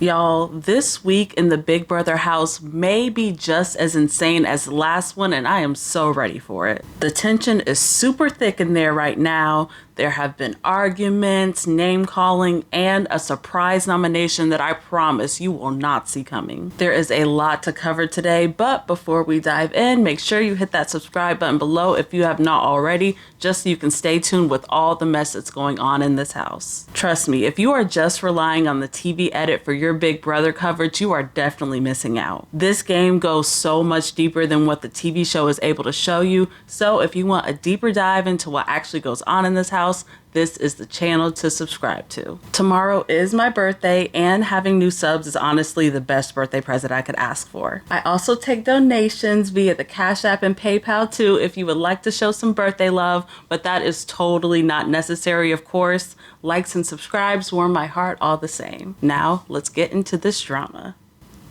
Y'all, this week in the Big Brother house may be just as insane as the last one, and I am so ready for it. The tension is super thick in there right now. There have been arguments, name calling, and a surprise nomination that I promise you will not see coming. There is a lot to cover today, but before we dive in, make sure you hit that subscribe button below if you have not already, just so you can stay tuned with all the mess that's going on in this house. Trust me, if you are just relying on the TV edit for your Big Brother coverage, you are definitely missing out. This game goes so much deeper than what the TV show is able to show you, so if you want a deeper dive into what actually goes on in this house, this is the channel to subscribe to. Tomorrow is my birthday, and having new subs is honestly the best birthday present I could ask for. I also take donations via the Cashapp and PayPal too if you would like to show some birthday love, but that is totally not necessary, of course. Likes and subscribes warm my heart all the same. Now, let's get into this drama.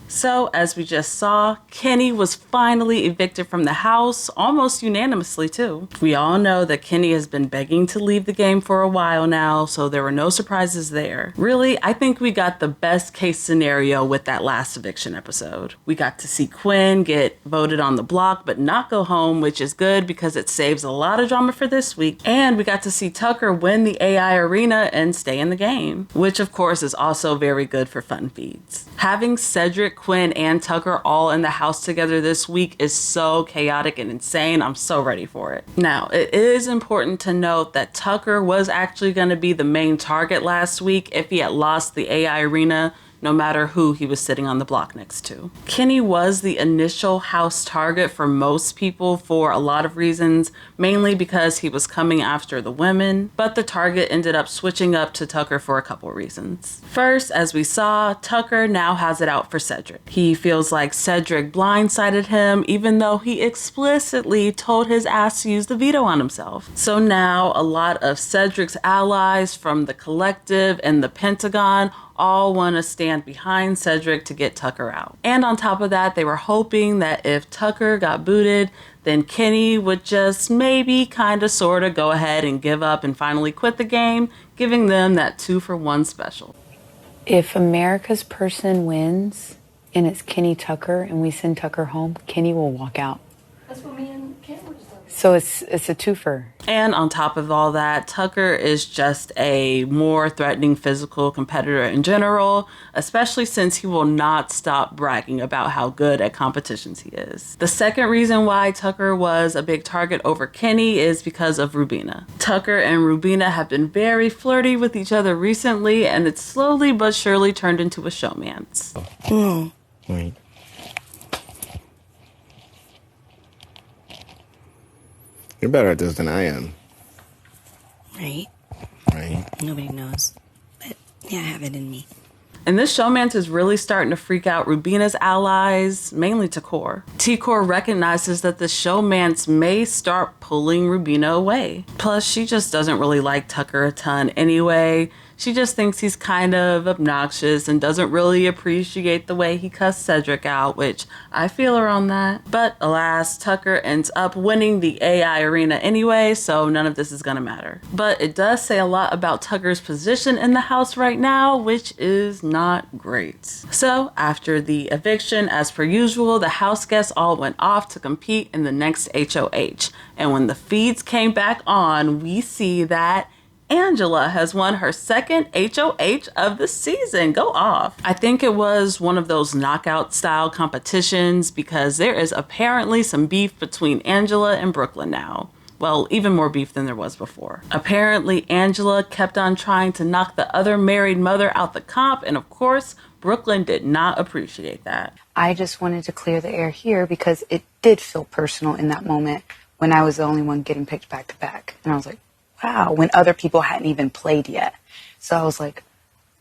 So, as we just saw, Kenny was finally evicted from the house, almost unanimously too. We all know that Kenny has been begging to leave the game for a while now, so there were no surprises there. Really, I think we got the best case scenario with that last eviction episode. We got to see Quinn get voted on the block but not go home, which is good because it saves a lot of drama for this week. And we got to see Tucker win the AI arena and stay in the game, which of course is also very good for fun feeds. Having Cedric, Quinn, and Tucker all in the house together this week is so chaotic and insane. I'm so ready for it. Now, it is important to note that Tucker was actually going to be the main target last week if he had lost the AI arena, no matter who he was sitting on the block next to. Kenny was the initial house target for most people for a lot of reasons, mainly because he was coming after the women, but the target ended up switching up to Tucker for a couple reasons. First, as we saw, Tucker now has it out for Cedric. He feels like Cedric blindsided him, even though he explicitly told his ass to use the veto on himself. So now a lot of Cedric's allies from the Collective and the Pentagon all want to stand behind Cedric to get Tucker out. And on top of that, they were hoping that if Tucker got booted, then Kenny would just maybe kind of sort of go ahead and give up and finally quit the game, giving them that 2-for-1 special. If America's person wins and it's Kenny Tucker and we send Tucker home, Kenny will walk out. That's what me and Kim were just saying. So it's a twofer. And on top of all that, Tucker is just a more threatening physical competitor in general, especially since he will not stop bragging about how good at competitions he is. The second reason why Tucker was a big target over Kenny is because of Rubina. Tucker and Rubina have been very flirty with each other recently, and it's slowly but surely turned into a showmance. Oh, wait. You're better at this than I am. Right? Right? Nobody knows. But yeah, I have it in me. And this showmance is really starting to freak out Rubina's allies, mainly T-Kor. T-Kor recognizes that the showmance may start pulling Rubina away. Plus, she just doesn't really like Tucker a ton anyway. She just thinks he's kind of obnoxious and doesn't really appreciate the way he cussed Cedric out, which I feel her on that. But alas, Tucker ends up winning the AI arena anyway, so none of this is gonna matter. But it does say a lot about Tucker's position in the house right now, which is not great. So after the eviction, as per usual, the house guests all went off to compete in the next HOH. And when the feeds came back on, we see that Angela has won her second HOH of the season. Go off. I think it was one of those knockout style competitions because there is apparently some beef between Angela and Brooklyn now. Well, even more beef than there was before. Apparently, Angela kept on trying to knock the other married mother out the comp, and of course, Brooklyn did not appreciate that. I just wanted to clear the air here because it did feel personal in that moment when I was the only one getting picked back to back. And I was like, wow, when other people hadn't even played yet. So I was like,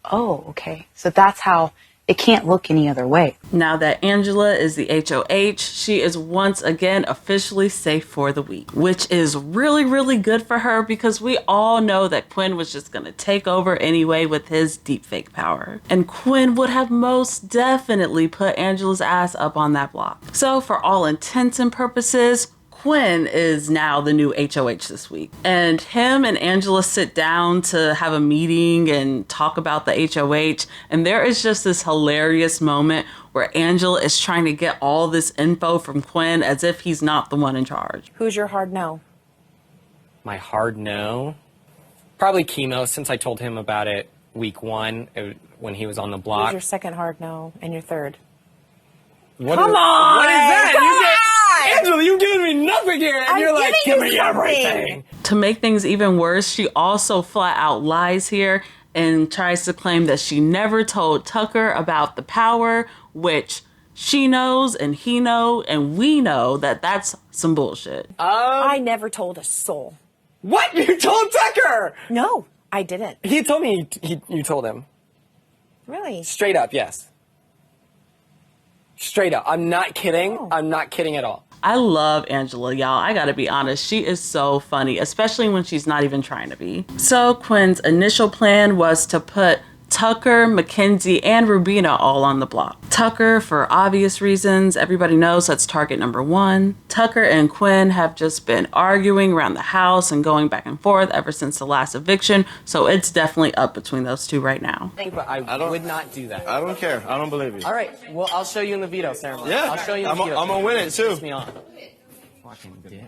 oh, okay. So that's how it can't look any other way. Now that Angela is the HOH, she is once again officially safe for the week, which is really, really good for her because we all know that Quinn was just going to take over anyway with his deepfake power. And Quinn would have most definitely put Angela's ass up on that block. So for all intents and purposes, Quinn is now the new HOH this week. And him and Angela sit down to have a meeting and talk about the HOH. And there is just this hilarious moment where Angela is trying to get all this info from Quinn as if he's not the one in charge. Who's your hard no? My hard no? Probably Kimo, since I told him about it week 1 when he was on the block. Who's your second hard no and your third? Come on! What is that? Angela, you've given me nothing here, and you're like, give me everything. To make things even worse, she also flat out lies here and tries to claim that she never told Tucker about the power, which she knows and he knows and we know that that's some bullshit. I never told a soul. What? You told Tucker? No, I didn't. He told me you told him. Really? Straight up, yes. Straight up. I'm not kidding. Oh. I'm not kidding at all. I love Angela, y'all. I gotta be honest. She is so funny, especially when she's not even trying to be. So Quinn's initial plan was to put Tucker, Makensy, and Rubina all on the block. Tucker, for obvious reasons, everybody knows that's target number 1. Tucker and Quinn have just been arguing around the house and going back and forth ever since the last eviction, so it's definitely up between those two right now. But I would not do that. I don't care. I don't believe you. All right. Well, I'll show you in the veto ceremony. Yeah. I'll show you in the veto I'm gonna win it too. Piss me off. Fucking dick.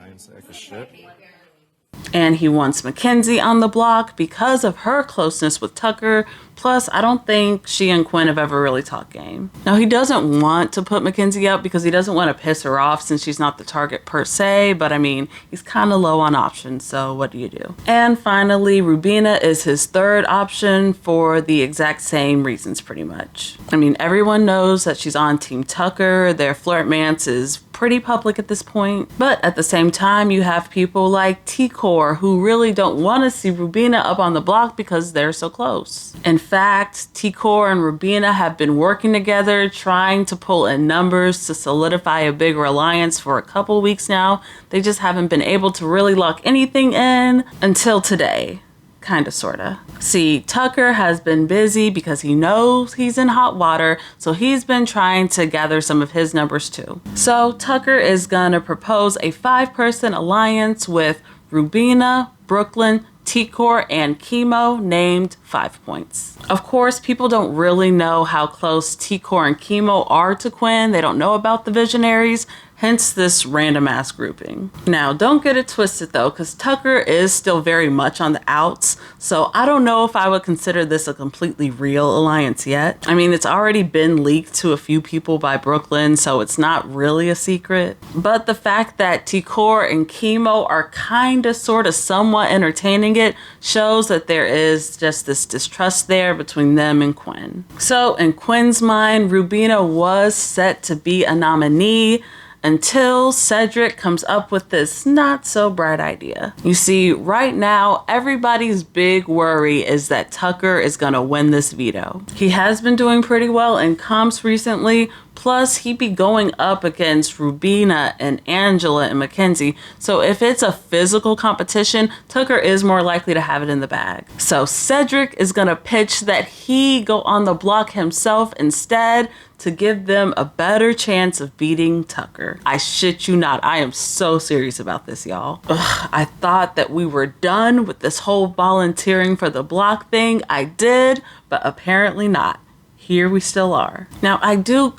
And he wants Makensy on the block because of her closeness with Tucker. Plus, I don't think she and Quinn have ever really talked game. Now, he doesn't want to put Makensy up because he doesn't want to piss her off since she's not the target per se. But I mean, he's kind of low on options, so what do you do? And finally, Rubina is his third option for the exact same reasons, pretty much. I mean, everyone knows that she's on Team Tucker. Their flirtmance is pretty public at this point. But at the same time, you have people like T-Kor who really don't want to see Rubina up on the block because they're so close. In fact, T-Kor and Rubina have been working together, trying to pull in numbers to solidify a bigger alliance for a couple weeks now. They just haven't been able to really lock anything in until today. Kinda, sorta. See, Tucker has been busy because he knows he's in hot water, so he's been trying to gather some of his numbers too. So Tucker is gonna propose a 5-person alliance with Rubina, Brooklyn, T-Kor, and Kimo, named 5 Points. Of course, people don't really know how close T-Kor and Kimo are to Quinn. They don't know about the Visionaries, hence this random ass grouping. Now, don't get it twisted though, because Tucker is still very much on the outs, so I don't know if I would consider this a completely real alliance yet. I mean, it's already been leaked to a few people by Brooklyn, so it's not really a secret. But the fact that T-Kor and Kimo are kinda, sorta, somewhat entertaining it shows that there is just this distrust there between them and Quinn. So in Quinn's mind, Rubina was set to be a nominee until Cedric comes up with this not so bright idea. You see, right now, everybody's big worry is that Tucker is gonna win this veto. He has been doing pretty well in comps recently, plus he'd be going up against Rubina and Angela and Makensy, so if it's a physical competition, Tucker is more likely to have it in the bag. So Cedric is gonna pitch that he go on the block himself instead to give them a better chance of beating Tucker. I shit you not, I am so serious about this, y'all. Ugh, I thought that we were done with this whole volunteering for the block thing. I did, but apparently not. Here we still are. Now, I do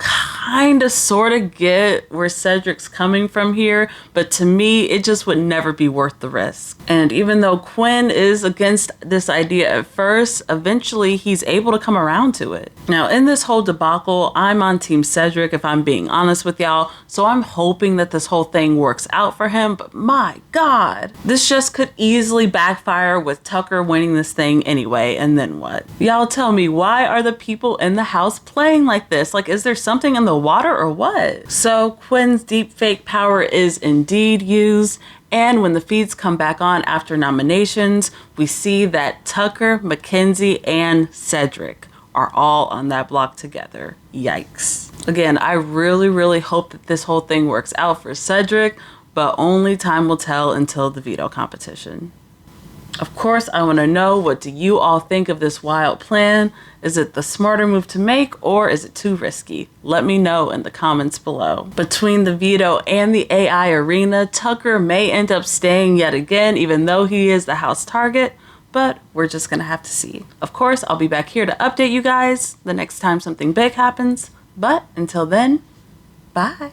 kinda sorta get where Cedric's coming from here, but to me, it just would never be worth the risk. And even though Quinn is against this idea at first, eventually he's able to come around to it. Now, in this whole debacle, I'm on Team Cedric, if I'm being honest with y'all, so I'm hoping that this whole thing works out for him, but my God, this just could easily backfire with Tucker winning this thing anyway, and then what? Y'all tell me, why are the people in the house playing like this? Like, is there something in the water or what? So Quinn's deep fake power is indeed used, and when the feeds come back on after nominations, we see that Tucker, Makensy, and Cedric are all on that block together. Yikes. Again, I really hope that this whole thing works out for Cedric, but only time will tell until the veto competition. Of course, I want to know, what do you all think of this wild plan? Is it the smarter move to make, or is it too risky? Let me know in the comments below. Between the veto and the AI arena, Tucker may end up staying yet again, even though he is the house target, but we're just gonna have to see. Of course, I'll be back here to update you guys the next time something big happens, but until then, bye.